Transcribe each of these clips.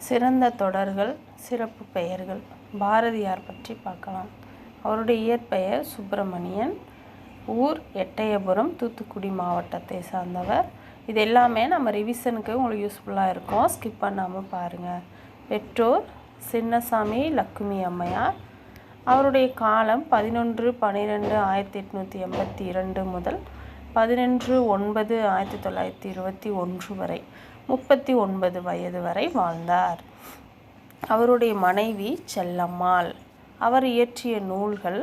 சிறந்த தொடர்கள், சிறப்பு பெயர்கள். பாரதியார் பற்றி பார்க்கலாம். அவருடைய இயற்பெயர் சுப்பிரமணியன். ஊர் எட்டயபுரம், தூத்துக்குடி மாவட்டத்தை சார்ந்தவர். இது எல்லாமே நம்ம ரிவிஷனுக்கு உங்களுக்கு யூஸ்ஃபுல்லாக இருக்கும். ஸ்கிப் பண்ணாமல் பாருங்கள். பெற்றோர் சின்னசாமி லக்குமி அம்மையார். அவருடைய காலம் 11/12/1882 முதல் 11/9/1921 வரை 39 வயது வரை வாழ்ந்தார். அவருடைய மனைவி செல்லம்மாள். அவர் இயற்றிய நூல்கள்,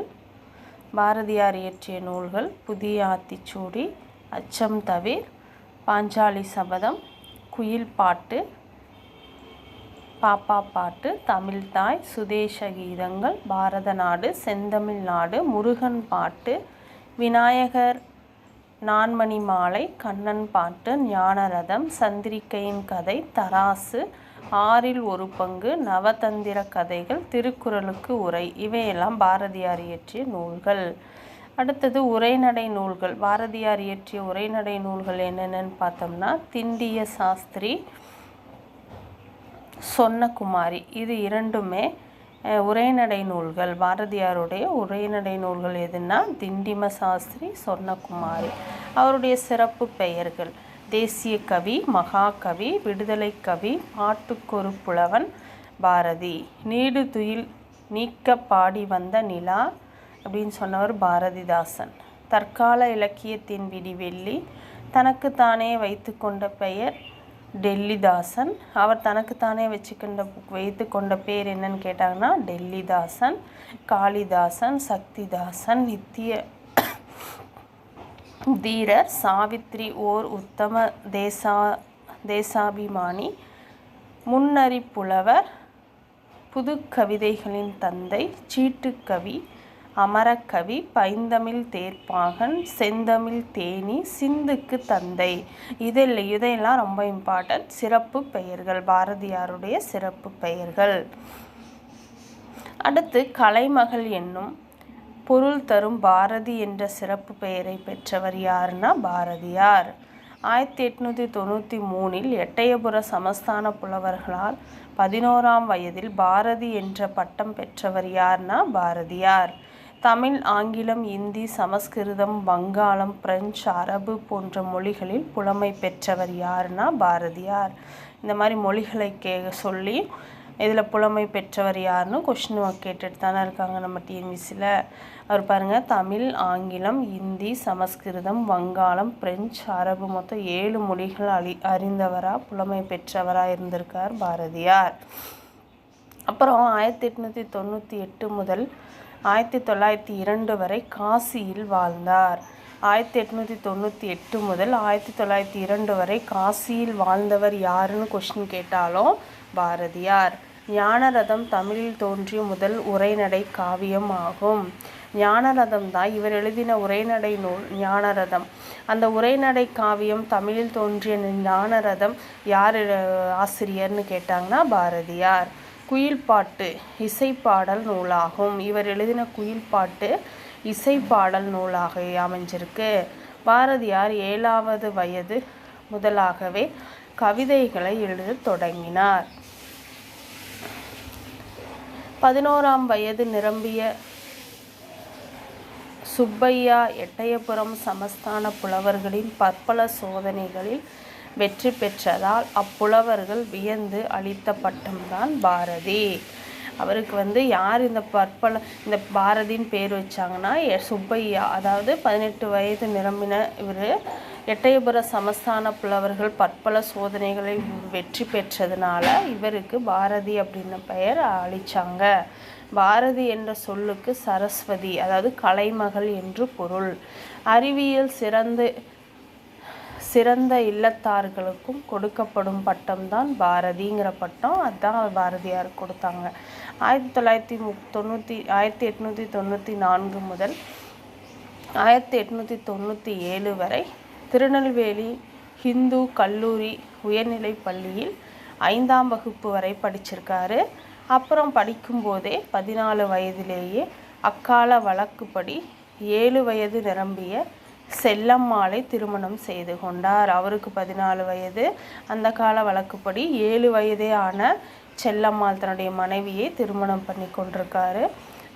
பாரதியார் இயற்றிய நூல்கள் புதிய ஆத்திச்சூடி, அச்சம் தவிர், பாஞ்சாலி சபதம், குயில் பாட்டு, பாப்பா பாட்டு, தமிழ்தாய், சுதேச கீதங்கள், பாரத நாடு, செந்தமிழ் நாடு, முருகன் பாட்டு, விநாயகர் நான்மணி மாலை, கண்ணன் பாட்டு, ஞானரதம், சந்திரிகையின் கதை, தராசு, 1/6, நவதந்திர கதைகள், திருக்குறளுக்கு உரை, இவையெல்லாம் பாரதியார் இயற்றிய நூல்கள். அடுத்தது உரைநடை நூல்கள். பாரதியார் இயற்றிய உரைநடை நூல்கள் என்னென்னு பார்த்தோம்னா, திண்டிய சாஸ்திரி, சொன்னகுமாரி, இது இரண்டுமே உரைநடை நூல்கள். பாரதியாருடைய உரைநடை நூல்கள் எதுன்னா திண்டிம சாஸ்திரி, சொன்னகுமாரி. அவருடைய சிறப்பு பெயர்கள்: தேசிய கவி, மகாகவி, விடுதலை கவி, பாட்டுக்கொரு புலவன் பாரதி. நீடு துயில் நீக்க பாடி வந்த நிலா அப்படின்னு சொன்னவர் பாரதிதாசன். தற்கால இலக்கியத்தின் விடிவெள்ளி. தனக்குத்தானே வைத்து கொண்ட பெயர் டெல்லிதாசன். அவர் தனக்குத்தானே வைத்து கொண்ட பேர் என்னன்னு கேட்டாங்கன்னா டெல்லிதாசன், காளிதாசன், சக்திதாசன், நித்திய தீரர், சாவித்ரி ஓர் உத்தம தேசாபிமானி, முன்னறிப்புலவர், புது கவிதைகளின் தந்தை, சீட்டுக்கவி, அமரக்கவி, பைந்தமிழ் தேர்ப்பாகன், செந்தமிழ் தேனி, சிந்துக்கு தந்தை. இதையெல்லாம் ரொம்ப இம்பார்ட்டன்ட் சிறப்பு பெயர்கள், பாரதியாருடைய சிறப்பு பெயர்கள். அடுத்து கலைமகள் என்னும் பொருள் தரும் பாரதி என்ற சிறப்பு பெயரை பெற்றவர் யாருன்னா பாரதியார். 1893 எட்டயபுர சமஸ்தான புலவர்களால் 11ஆம் வயதில் பாரதி என்ற பட்டம் பெற்றவர் யார்னா பாரதியார். தமிழ், ஆங்கிலம், இந்தி, சமஸ்கிருதம், வங்காளம், பிரெஞ்சு, அரபு போன்ற மொழிகளில் புலமை பெற்றவர் யாருன்னா பாரதியார். இந்த மாதிரி மொழிகளை சொல்லி இதில் புலமை பெற்றவர் யாருன்னு கொஸ்டின் கேட்டுட்டு தானே இருக்காங்க நம்ம டிஎன்பிசியில். அவர் பாருங்கள், தமிழ், ஆங்கிலம், இந்தி, சமஸ்கிருதம், வங்காளம், பிரெஞ்சு, அரபு மொத்தம் 7 மொழிகள் அறிந்தவராக புலமை பெற்றவராக இருந்திருக்கார் பாரதியார். அப்புறம் 1898 முதல் 1902 வரை காசியில் வாழ்ந்தார். 1898 முதல் 1902 வரை காசியில் வாழ்ந்தவர் யாருன்னு கொஸ்டின் கேட்டாலும் பாரதியார். ஞானரதம் தமிழில் தோன்றிய முதல் உரைநடை காவியம் ஆகும். ஞானரதம் தான் இவர் எழுதின உரைநடை நூல் ஞானரதம். அந்த உரைநடை காவியம் தமிழில் தோன்றிய ஞானரதம் யார் ஆசிரியர்னு கேட்டாங்கன்னா பாரதியார். குயில் பாட்டு இசைப்பாடல் நூலாகும். இவர் எழுதின குயில் பாட்டு இசைப்பாடல் நூலாக அமைஞ்சிருக்கு. பாரதியார் 7வது வயது முதலாகவே கவிதைகளை எழுத தொடங்கினார். 11ஆம் வயது நிரம்பிய சுப்பையா எட்டயபுரம் சமஸ்தான புலவர்களின் பற்பல சோதனைகளில் வெற்றி பெற்றதால் அப்புலவர்கள் வியந்து அளித்த பட்டம்தான் பாரதி. அவருக்கு யார் இந்த பாரதின்னு பேர் வச்சாங்கன்னா சுப்பையா, அதாவது 18 வயது நிரம்பின இவர் எட்டயபுர சமஸ்தான புலவர்கள் பற்பல சோதனைகளை வெற்றி பெற்றதுனால இவருக்கு பாரதி அப்படின்ற பெயர் அளித்தாங்க. பாரதி என்ற சொல்லுக்கு சரஸ்வதி, அதாவது கலைமகள் என்று பொருள். அறிவியல் சிறந்த இல்லத்தார்களுக்கும் கொடுக்கப்படும் பட்டம்தான் பாரதிங்கிற பட்டம். அதுதான் பாரதியார் கொடுத்தாங்க. 1894 முதல் 1897 வரை திருநெல்வேலி ஹிந்து கல்லூரி உயர்நிலை பள்ளியில் 5ஆம் வகுப்பு வரை படிச்சிருக்காரு. அப்புறம் படிக்கும்போதே 14 வயதிலேயே அக்கால வழக்குப்படி 7 வயது நிரம்பிய செல்லம்மாளை திருமணம் செய்து கொண்டார். அவருக்கு 14 வயது, அந்த கால வழக்குப்படி 7 வயதே ஆன செல்லம்மாள் தன்னுடைய மனைவியை திருமணம் பண்ணி கொண்டிருக்காரு.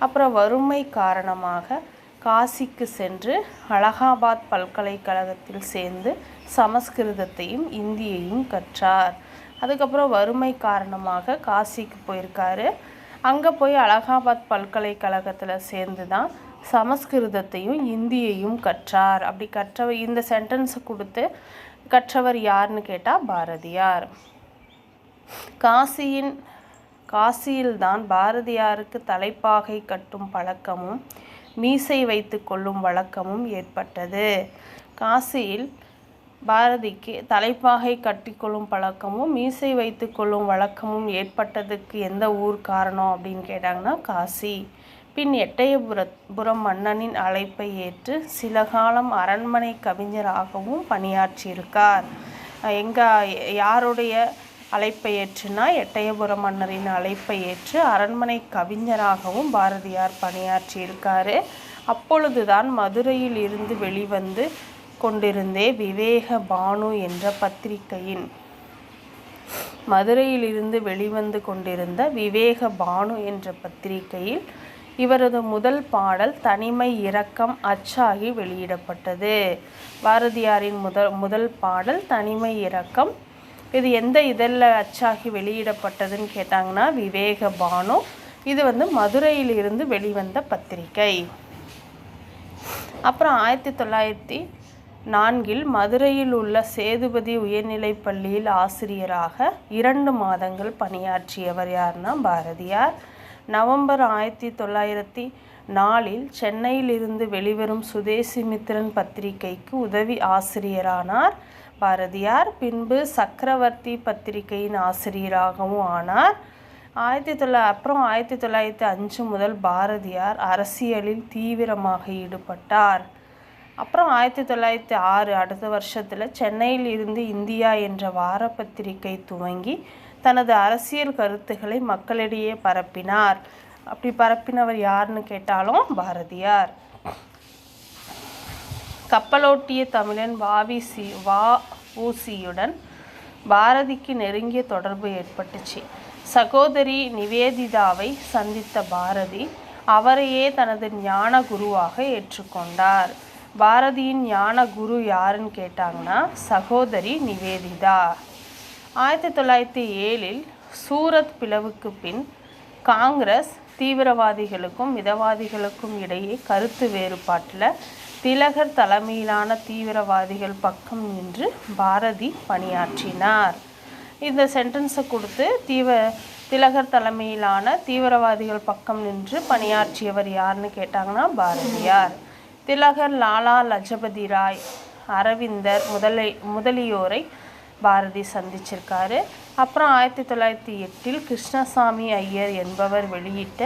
அப்புறம் வறுமை காரணமாக காசிக்கு சென்று அலகாபாத் பல்கலைக்கழகத்தில் சேர்ந்து சமஸ்கிருதத்தையும் இந்தியையும் கற்றார். அதுக்கப்புறம் வறுமை காரணமாக காசிக்கு போயிருக்காரு. அங்கே போய் அலகாபாத் பல்கலைக்கழகத்தில் சேர்ந்து தான் சமஸ்கிருதத்தையும் இந்தியையும் கற்றார். அப்படி கற்றவர் இந்த சென்டென்ஸை கொடுத்து கற்றவர் யாருன்னு கேட்டால் பாரதியார். காசியில்தான் பாரதியாருக்கு தலைப்பாகை கட்டும் பழக்கமும் மீசை வைத்து கொள்ளும் வழக்கமும் ஏற்பட்டது. காசியில் பாரதிக்கு தலைப்பாகை கட்டிக்கொள்ளும் பழக்கமும் மீசை வைத்து கொள்ளும் வழக்கமும் எந்த ஊர் காரணம் அப்படின்னு கேட்டாங்கன்னா காசி. பின் எட்டயபுரம் மன்னனின் அழைப்பை ஏற்று சில காலம் அரண்மனை கவிஞராகவும் பணியாற்றியிருக்கார். யாருடைய அழைப்பை ஏற்றுனா எட்டயபுரம் மன்னரின் அழைப்பை ஏற்று அரண்மனை கவிஞராகவும் பாரதியார் பணியாற்றியிருக்காரு. அப்பொழுதுதான் மதுரையில் இருந்து வெளிவந்து கொண்டிருந்தே விவேக பானு என்ற பத்திரிகையின் மதுரையிலிருந்து வெளிவந்து கொண்டிருந்த விவேக பானு என்ற பத்திரிகையில் இவரது முதல் பாடல் தனிமை இரக்கம் அச்சாகி வெளியிடப்பட்டது. பாரதியாரின் முதல் பாடல் தனிமை இரக்கம். இது எந்த இதழில் அச்சாகி வெளியிடப்பட்டதுன்னு கேட்டாங்கன்னா விவேக பானு. இது மதுரையிலிருந்து வெளிவந்த பத்திரிகை. அப்புறம் 1904 மதுரையில் உள்ள சேதுபதி உயர்நிலைப் பள்ளியில் ஆசிரியராக 2 மாதங்கள் பணியாற்றியவர் யாருன்னா பாரதியார். நவம்பர் 1904 சென்னையிலிருந்து வெளிவரும் சுதேசிமித்திரன் பத்திரிகைக்கு உதவி ஆசிரியரானார் பாரதியார். பின்பு சக்கரவர்த்தி பத்திரிகையின் ஆசிரியராகவும் ஆனார். 1905 முதல் பாரதியார் அரசியலில் தீவிரமாக ஈடுபட்டார். அப்புறம் 1906 அடுத்த வருஷத்தில் சென்னையில் இருந்து இந்தியா என்ற வார பத்திரிகை துவங்கி தனது அரசியல் கருத்துக்களை மக்களிடையே பரப்பினார். அப்படி பரப்பினவர் யாருன்னு கேட்டாலும் பாரதியார். கப்பலோட்டிய தமிழன் வ.உ.சியுடன் பாரதிக்கு நெருங்கிய தொடர்பு ஏற்பட்டுச்சு. சகோதரி நிவேதிதாவை சந்தித்த பாரதி அவரையே தனது ஞான குருவாக ஏற்றுக்கொண்டார். பாரதியின் ஞான குரு யாருன்னு கேட்டாங்கன்னா சகோதரி நிவேதிதா. 1907 சூரத் பிளவுக்கு பின் காங்கிரஸ் தீவிரவாதிகளுக்கும் மிதவாதிகளுக்கும் இடையே கருத்து வேறுபாட்டில் திலகர் தலைமையிலான தீவிரவாதிகள் பக்கம் நின்று பாரதி பணியாற்றினார். இந்த சென்டென்ஸை கொடுத்து திலகர் தலைமையிலான தீவிரவாதிகள் பக்கம் நின்று பணியாற்றியவர் யாருன்னு கேட்டாங்கன்னா பாரதியார். திலகர், லாலா லஜபதி ராய், அரவிந்தர் முதலியோரை பாரதி சந்திச்சிருக்காரு. அப்புறம் 1908 கிருஷ்ணசாமி ஐயர் என்பவர் வெளியிட்ட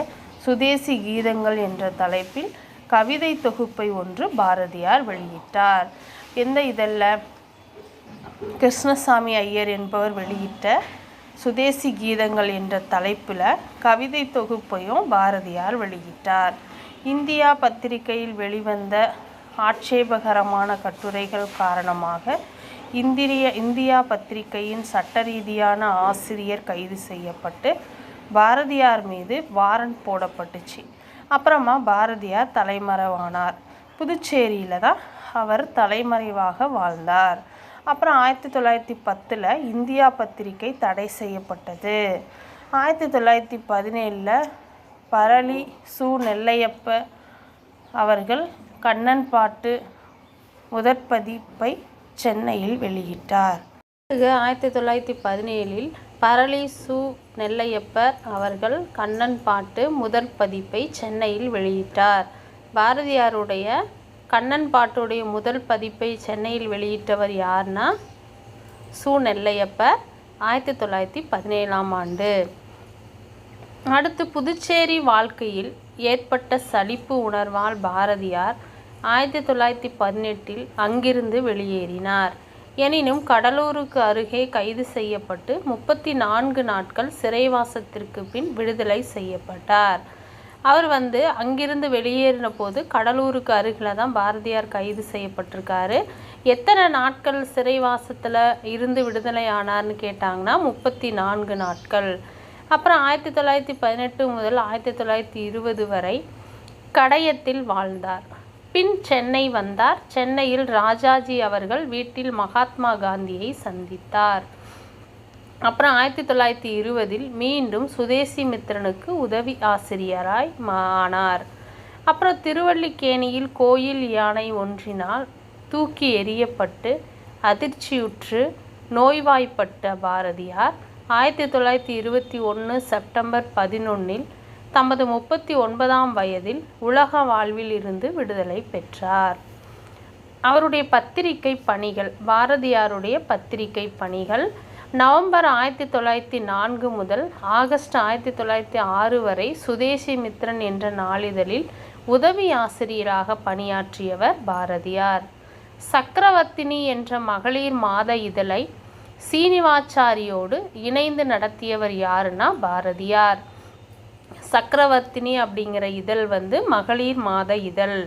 சுதேசி கீதங்கள் என்ற தலைப்பில் கவிதை தொகுப்பை ஒன்று பாரதியார் வெளியிட்டார். எந்த இதழில்? கிருஷ்ணசாமி ஐயர் என்பவர் வெளியிட்ட சுதேசி கீதங்கள் என்ற தலைப்பில் கவிதை தொகுப்பையும் பாரதியார் வெளியிட்டார். இந்தியா பத்திரிகையில் வெளிவந்த ஆட்சேபகரமான கட்டுரைகள் காரணமாக இந்தியா பத்திரிகையின் சட்ட ரீதியான ஆசிரியர் கைது செய்யப்பட்டு பாரதியார் மீது வாரண்ட் போடப்பட்டுச்சு. அப்புறமா பாரதியார் தலைமறைவானார். புதுச்சேரியில் தான் அவர் தலைமறைவாக வாழ்ந்தார். அப்புறம் 1910 இந்தியா பத்திரிகை தடை செய்யப்பட்டது. 1917 பரளி சு. நெல்லையப்ப அவர்கள் கண்ணன் பாட்டு முதற்பதிப்பை சென்னையில் வெளியிட்டார். 1917 பரளி சு. நெல்லையப்பர் அவர்கள் கண்ணன் பாட்டு முதற்பதிப்பை சென்னையில் வெளியிட்டார். பாரதியாருடைய கண்ணன் பாட்டுடைய முதல் பதிப்பை சென்னையில் வெளியிட்டவர் யார்னா சு. நெல்லையப்பர் 1917ஆம் ஆண்டு. அடுத்து புதுச்சேரி வாழ்க்கையில் ஏற்பட்ட சலிப்பு உணர்வால் பாரதியார் 1918 அங்கிருந்து வெளியேறினார். எனினும் கடலூருக்கு அருகே கைது செய்யப்பட்டு 34 நாட்கள் சிறைவாசத்திற்கு பின் விடுதலை செய்யப்பட்டார். அவர் அங்கிருந்து வெளியேறின போது கடலூருக்கு அருகில் தான் பாரதியார் கைது செய்யப்பட்டிருக்காரு. எத்தனை நாட்கள் சிறைவாசத்தில் இருந்து விடுதலை ஆனார்னு கேட்டாங்கன்னா 34 நாட்கள். அப்புறம் 1918 முதல் 1920 வரை கடையத்தில் வாழ்ந்தார். பின் சென்னை வந்தார். சென்னையில் ராஜாஜி அவர்கள் வீட்டில் மகாத்மா காந்தியை சந்தித்தார். அப்புறம் 1920 மீண்டும் சுதேசி மித்திரனுக்கு உதவி ஆசிரியராய் ஆனார். அப்புறம் திருவல்லிக்கேணியில் கோயில் யானை ஒன்றினால் தூக்கி எறியப்பட்டு அதிர்ச்சியுற்று நோய்வாய்ப்பட்ட பாரதியார் 1921 செப்டம்பர் 11 தமது 39ஆம் வயதில் உலக வாழ்வில் இருந்து விடுதலை பெற்றார். அவருடைய பத்திரிகை பணிகள். பாரதியாருடைய பத்திரிகை பணிகள் நவம்பர் 1904 முதல் ஆகஸ்ட் 1906 வரை சுதேசி மித்திரன் என்ற நாளிதழில் உதவி ஆசிரியராக பணியாற்றியவர் பாரதியார். சக்கரவர்த்தினி என்ற மகளிர் மாத இதழை சீனிவாச்சாரியோடு இணைந்து நடத்தியவர் யாருன்னா பாரதியார். சக்கரவர்த்தினி அப்படிங்கிற இதழ் மகளிர் மாத இதழ்.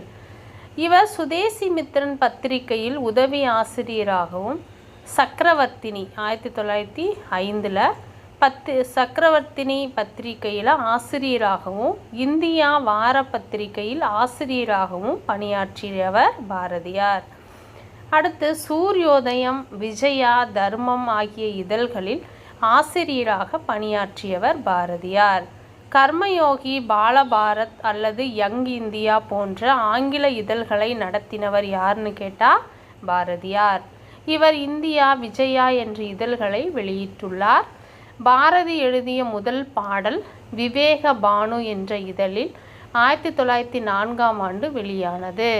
இவர் சுதேசி மித்திரன் பத்திரிகையில் உதவி ஆசிரியராகவும் சக்கரவர்த்தினி 1905 சக்கரவர்த்தினி பத்திரிகையில் ஆசிரியராகவும் இந்தியா வார பத்திரிகையில் ஆசிரியராகவும் பணியாற்றியவர் பாரதியார். அடுத்து சூரியோதயம், விஜயா, தர்மம் ஆகிய இதழ்களில் ஆசிரியராக பணியாற்றியவர் பாரதியார். கர்மயோகி, பாலபாரத் அல்லது யங் இந்தியா போன்ற ஆங்கில இதழ்களை நடத்தினவர் யாருன்னு கேட்டால் பாரதியார். இவர் இந்தியா, விஜயா என்ற இதழ்களை வெளியிட்டுள்ளார். பாரதி எழுதிய முதல் பாடல் விவேக பானு என்ற இதழில் 1904ஆம் ஆண்டு வெளியானது.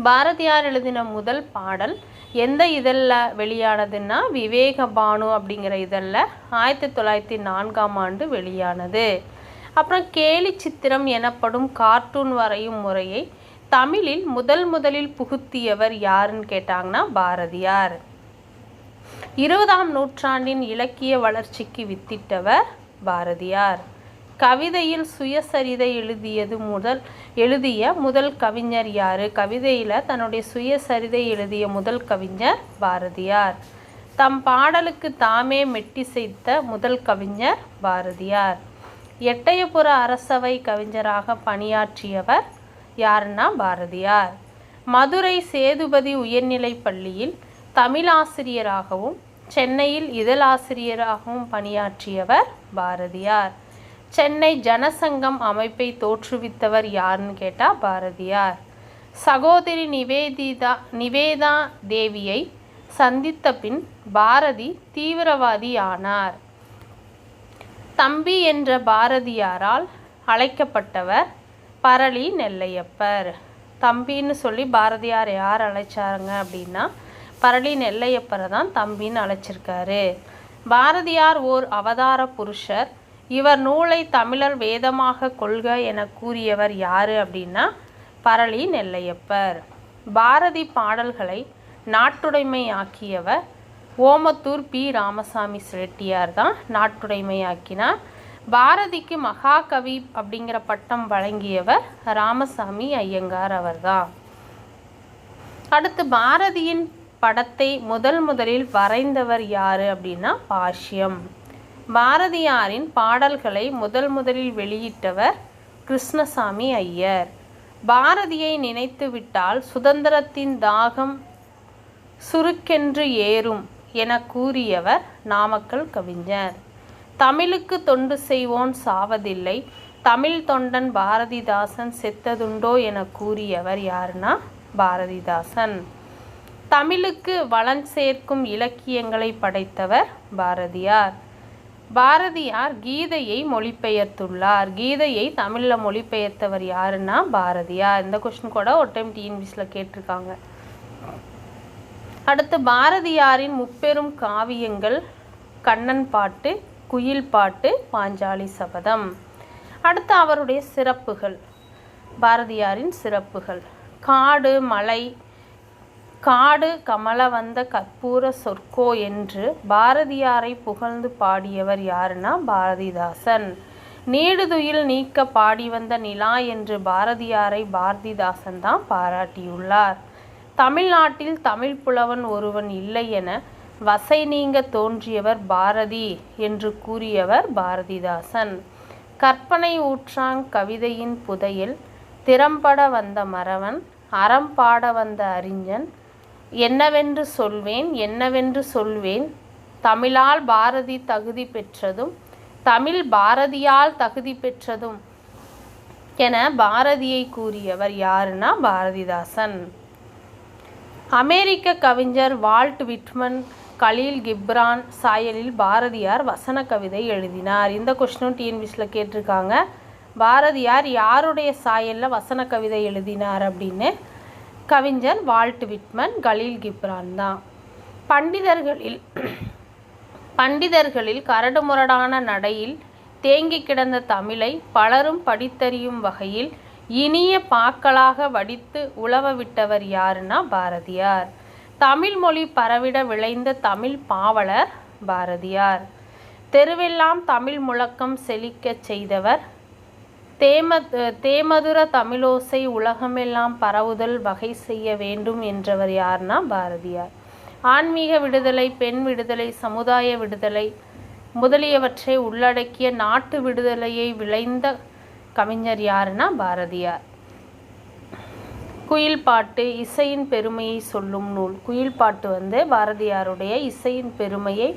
பாரதியார் எழுதின முதல் பாடல் எந்த இதழில் வெளியானதுன்னா விவேக பானு அப்படிங்கிற இதழில் 1904ஆம் ஆண்டு வெளியானது. அப்புறம் கேலி சித்திரம் எனப்படும் கார்ட்டூன் வரையும் முறையை தமிழில் முதலில் புகுத்தியவர் யாருன்னு கேட்டாங்கன்னா பாரதியார். 20ஆம் நூற்றாண்டின் இலக்கிய வளர்ச்சிக்கு வித்திட்டவர் பாரதியார். கவிதையில் சுயசரிதை எழுதிய முதல் கவிஞர் யார்? கவிதையில் தன்னுடைய சுயசரிதை எழுதிய முதல் கவிஞர் பாரதியார். தம் பாடலுக்கு தாமே மெட்டிசைத்த முதல் கவிஞர் பாரதியார். எட்டயபுர அரசவை கவிஞராக பணியாற்றியவர் யாருன்னா பாரதியார். மதுரை சேதுபதி உயர்நிலைப் பள்ளியில் தமிழாசிரியராகவும் சென்னையில் இதழாசிரியராகவும் பணியாற்றியவர் பாரதியார். சென்னை ஜனசங்கம் அமைப்பை தோற்றுவித்தவர் யாருன்னு கேட்டால் பாரதியார். சகோதரி நிவேதா தேவியை சந்தித்த பின் பாரதி தீவிரவாதி ஆனார். தம்பி என்ற பாரதியாரால் அழைக்கப்பட்டவர் பரளி நெல்லையப்பர். தம்பின்னு சொல்லி பாரதியார் யார் அழைச்சாருங்க அப்படின்னா பரளி நெல்லையப்பரை தான் தம்பின்னு அழைச்சிருக்காரு. பாரதியார் ஓர் அவதார புருஷர். இவர் நூலை தமிழர் வேதமாக கொள்க என கூறியவர் யார் அப்படின்னா பரளி நெல்லையப்பர். பாரதி பாடல்களை நாட்டுடைமையாக்கியவர் ஓமத்தூர் பி. ராமசாமி செட்டியார் தான் நாட்டுடைமையாக்கினார். பாரதிக்கு மகாகவி அப்படிங்கிற பட்டம் வழங்கியவர் ராமசாமி ஐயங்கார் அவர்தான். அடுத்து பாரதியின் படத்தை முதலில் வரைந்தவர் யார் அப்படின்னா பாஷ்யம். பாரதியாரின் பாடல்களை முதலில் வெளியிட்டவர் கிருஷ்ணசாமி ஐயர். பாரதியை நினைத்துவிட்டால் சுதந்திரத்தின் தாகம் சுருக்கென்று ஏறும் என கூறியவர் நாமக்கல் கவிஞர். தமிழுக்கு தொண்டு செய்வோன் சாவதில்லை, தமிழ் தொண்டன் பாரதிதாசன் செத்ததுண்டோ என கூறியவர் யாருன்னா பாரதிதாசன். தமிழுக்கு வளம் சேர்க்கும் இலக்கியங்களை படைத்தவர் பாரதியார். பாரதியார் கீதையை மொழிபெயர்த்துள்ளார். கீதையை தமிழில் மொழிபெயர்த்தவர் யாருன்னா பாரதியார். இந்த கொஸ்டின் கூட ஒரு டைம் டிஎன்பிஎஸ்சியில் கேட்டிருக்காங்க. அடுத்து பாரதியாரின் முப்பெரும் காவியங்கள் கண்ணன் பாட்டு, குயில் பாட்டு, பாஞ்சாலி சபதம். அடுத்து அவருடைய சிறப்புகள். பாரதியாரின் சிறப்புகள்: காடு மலை, காடு கமல வந்த கற்பூர சொற்கோ என்று பாரதியாரை புகழ்ந்து பாடியவர் யாருன்னா பாரதிதாசன். நீடுதுயில் நீக்க பாடி வந்த நிலா என்று பாரதியாரை பாரதிதாசன் தான் பாராட்டியுள்ளார். தமிழ்நாட்டில் தமிழ் புலவன் ஒருவன் இல்லை என வசை நீங்க தோன்றியவர் பாரதி என்று கூறியவர் பாரதிதாசன். கற்பனை ஊற்றாங் கவிதையின் புதையில் திறம்பட வந்த மறவன் அறம்பாட வந்த அறிஞன் என்னவென்று சொல்வேன் என்னவென்று சொல்வேன் தமிழால் பாரதி தகுதி பெற்றதும் தமிழ் பாரதியால் தகுதி பெற்றதும் என பாரதியை கூறியவர் யாருன்னா பாரதிதாசன். அமெரிக்க கவிஞர் வால்ட் விட்மன் கலீல் கிப்ரான் சாயலில் பாரதியார் வசன கவிதை எழுதினார். இந்த கொஸ்டினும் டிஎன்பிஎஸ்சியில் கேட்டிருக்காங்க. பாரதியார் யாருடைய சாயலில் வசன கவிதை எழுதினார் அப்படின்னு. கவிஞர் வால்ட் விட்மன் கலீல் கிப்ரான் தான். பண்டிதர்களில் கரடுமுரடான நடையில் தேங்கி கிடந்த தமிழை பலரும் படித்தறியும் வகையில் இனிய பாக்களாக வடித்து உலவ விட்டவர் யாருன்னா பாரதியார். தமிழ் மொழி பரவிட விளைந்த தமிழ் பாவலர் பாரதியார். தெருவெல்லாம் தமிழ் முழக்கம் செழிக்கச் செய்தவர். தேமதுர தமிழோசை உலகமெல்லாம் பரவுதல் வகை செய்ய வேண்டும் என்றவர் யாருன்னா பாரதியார். ஆன்மீக விடுதலை, பெண் விடுதலை, சமுதாய விடுதலை முதலியவற்றை உள்ளடக்கிய நாட்டு விடுதலையை விளைந்த கவிஞர் யாருன்னா பாரதியார். குயில் பாட்டு இசையின் பெருமையை சொல்லும் நூல். குயில் பாட்டு பாரதியாருடைய இசையின் பெருமையை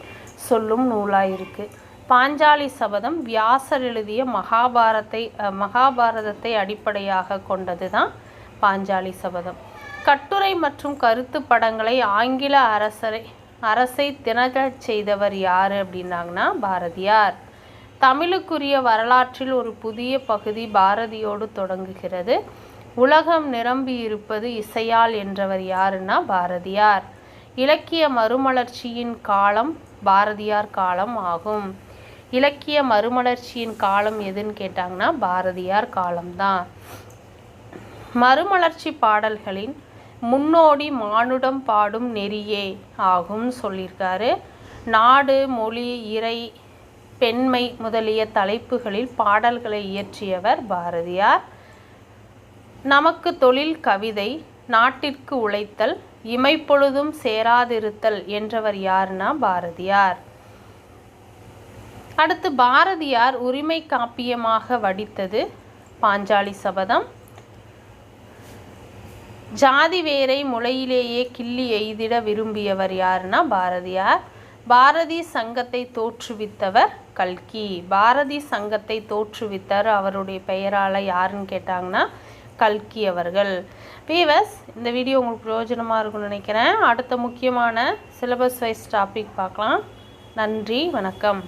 சொல்லும் நூலாக இருக்குது. பாஞ்சாலி சபதம் வியாசர் எழுதிய மகாபாரதத்தை அடிப்படையாக கொண்டது தான் பாஞ்சாலி சபதம். கட்டுரை மற்றும் கருத்து படங்களை ஆங்கில அரசை திணறச் செய்தவர் யார் அப்படின்னாங்கன்னா பாரதியார். தமிழுக்குரிய வரலாற்றில் ஒரு புதிய பகுதி பாரதியோடு தொடங்குகிறது. உலகம் நிரம்பி இருப்பது இசையால் என்றவர் யாருன்னா பாரதியார். இலக்கிய மறுமலர்ச்சியின் காலம் பாரதியார் காலம் ஆகும். இலக்கிய மறுமலர்ச்சியின் காலம் எதுன்னு கேட்டாங்கன்னா பாரதியார் காலம்தான். மறுமலர்ச்சி பாடல்களின் முன்னோடி மானுடம் பாடும் நெறியே ஆகும்னு சொல்லியிருக்காரு. நாடு, மொழி, இறை, பெண்மை முதலிய தலைப்புகளில் பாடல்களை இயற்றியவர் பாரதியார். நமக்கு தொழில் கவிதை, நாட்டிற்கு உழைத்தல், இமைப்பொழுதும் சேராதிருத்தல் என்றவர் யாருன்னா பாரதியார். அடுத்து பாரதியார் உரிமை காப்பியமாக வடித்தது பாஞ்சாலி சபதம். ஜாதி வேரை முளையிலேயே கிள்ளி எய்திட விரும்பியவர் யாருன்னா பாரதியார். பாரதி சங்கத்தை தோற்றுவித்தவர் கல்கி. பாரதி சங்கத்தை தோற்றுவித்தார் அவருடைய பெயரால் யாருன்னு கேட்டாங்கன்னா கல்கி அவர்கள். வீவர்ஸ், இந்த வீடியோ உங்களுக்கு பிரயோஜனமாக இருக்கும்னு நினைக்கிறேன். அடுத்த முக்கியமான சிலபஸ் வைஸ் டாபிக் பார்க்கலாம். நன்றி, வணக்கம்.